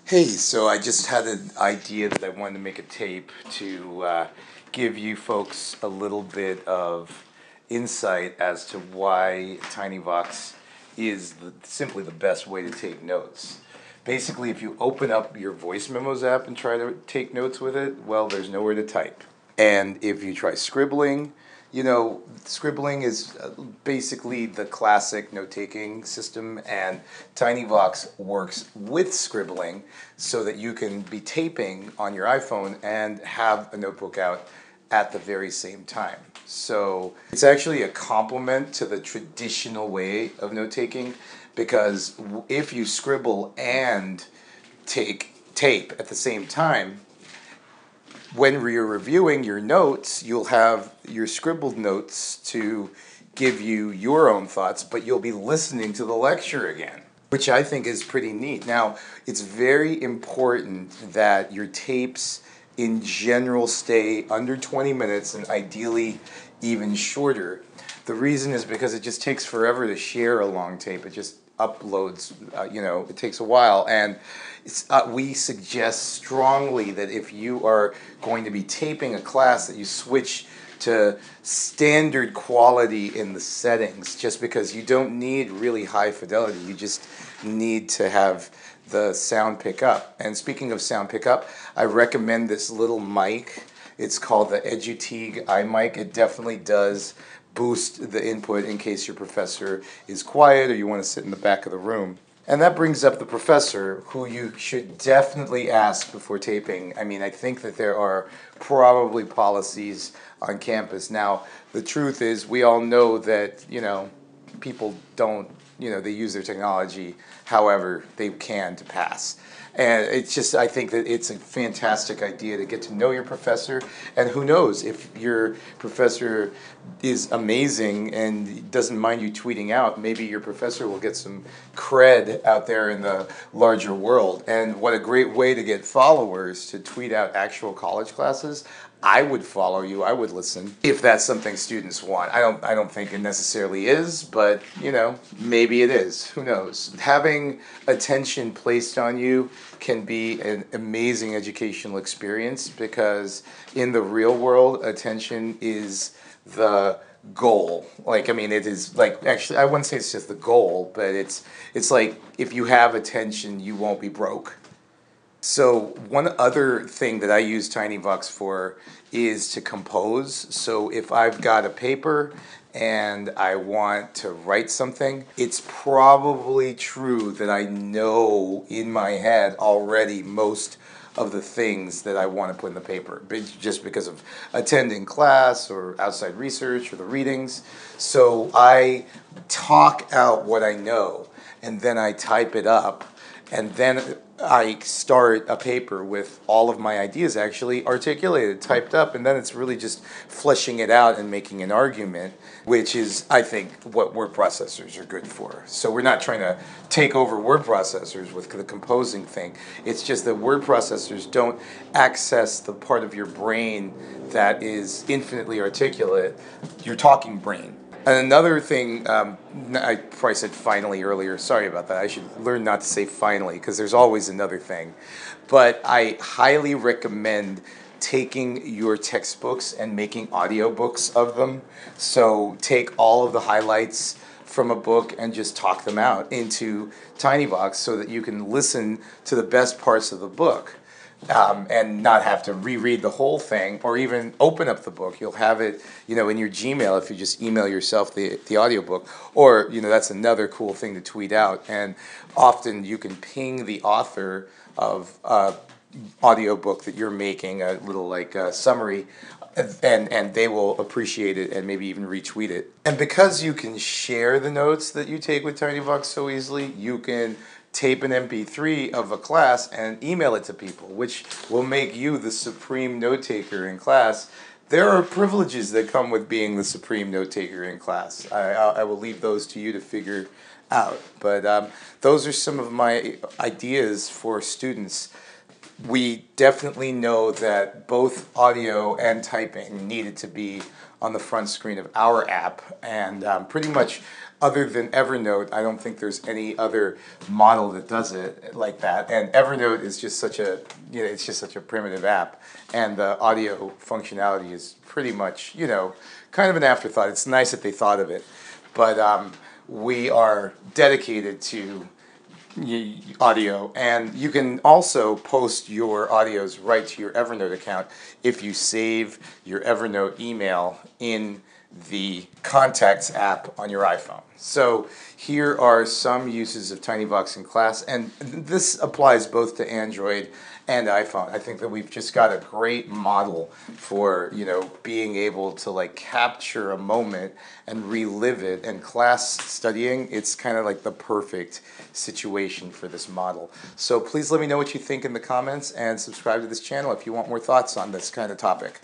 Hey, so I just had an idea that I wanted to make a tape to give you folks a little bit of insight as to why TinyVox is simply the best way to take notes. Basically, if you open up your voice memos app and try to take notes with it, well, there's nowhere to type. And if you try scribbling, scribbling is basically the classic note-taking system, and TinyVox works with scribbling so that you can be taping on your iPhone and have a notebook out at the very same time. So it's actually a complement to the traditional way of note-taking, because if you scribble and take tape at the same time, when you're reviewing your notes, you'll have your scribbled notes to give you your own thoughts, but you'll be listening to the lecture again, which I think is pretty neat. Now, it's very important that your tapes in general stay under 20 minutes and ideally even shorter. The reason is because it just takes forever to share a long tape. It just uploads, it takes a while, and we suggest strongly that if you are going to be taping a class, that you switch to standard quality in the settings, just because you don't need really high fidelity. You just need to have the sound pick up. And speaking of sound pickup, I recommend this little mic. It's called the EduTeague iMic. It definitely does boost the input in case your professor is quiet or you want to sit in the back of the room. And that brings up the professor, who you should definitely ask before taping. I mean, I think that there are probably policies on campus. Now, the truth is, we all know that, people don't, they use their technology however they can to pass. And it's just, I think that it's a fantastic idea to get to know your professor. And who knows, if your professor is amazing and doesn't mind you tweeting out, maybe your professor will get some cred out there in the larger world. And what a great way to get followers, to tweet out actual college classes. I would follow you. I would listen if that's something students want. I don't think it necessarily is, but maybe it is. Who knows? Having attention placed on you can be an amazing educational experience, because in the real world, attention is the goal. It is actually, I wouldn't say it's just the goal, but it's like, if you have attention, you won't be broke. So one other thing that I use TinyVox for is to compose. So if I've got a paper and I want to write something, it's probably true that I know in my head already most of the things that I want to put in the paper, just because of attending class or outside research or the readings. So I talk out what I know, and then I type it up, and then I start a paper with all of my ideas actually articulated, typed up, and then it's really just fleshing it out and making an argument, which is, I think, what word processors are good for. So we're not trying to take over word processors with the composing thing. It's just that word processors don't access the part of your brain that is infinitely articulate, your talking brain. And another thing, I probably said finally earlier, sorry about that. I should learn not to say finally, because there's always another thing. But I highly recommend taking your textbooks and making audiobooks of them. So take all of the highlights from a book and just talk them out into TinyVox so that you can listen to the best parts of the book. And not have to reread the whole thing or even open up the book. You'll have it, in your Gmail if you just email yourself the audiobook. Or, that's another cool thing to tweet out. And often you can ping the author of audiobook that you're making, a little summary, and they will appreciate it and maybe even retweet it. And because you can share the notes that you take with TinyVox so easily, you can tape an MP3 of a class and email it to people, which will make you the supreme note taker in class. There are privileges that come with being the supreme note taker in class. I will leave those to you to figure out. But those are some of my ideas for students. We definitely know that both audio and typing needed to be on the front screen of our app, and pretty much other than Evernote, I don't think there's any other model that does it like that. And Evernote is just such a, it's just such a primitive app, and the audio functionality is pretty much, kind of an afterthought. It's nice that they thought of it, but we are dedicated to audio, and you can also post your audios right to your Evernote account if you save your Evernote email in the Contacts app on your iPhone. So here are some uses of TinyVox in class, and this applies both to Android and iPhone. I think that we've just got a great model for, being able to like capture a moment and relive it. And class studying, it's kind of like the perfect situation for this model. So please let me know what you think in the comments, and subscribe to this channel if you want more thoughts on this kind of topic.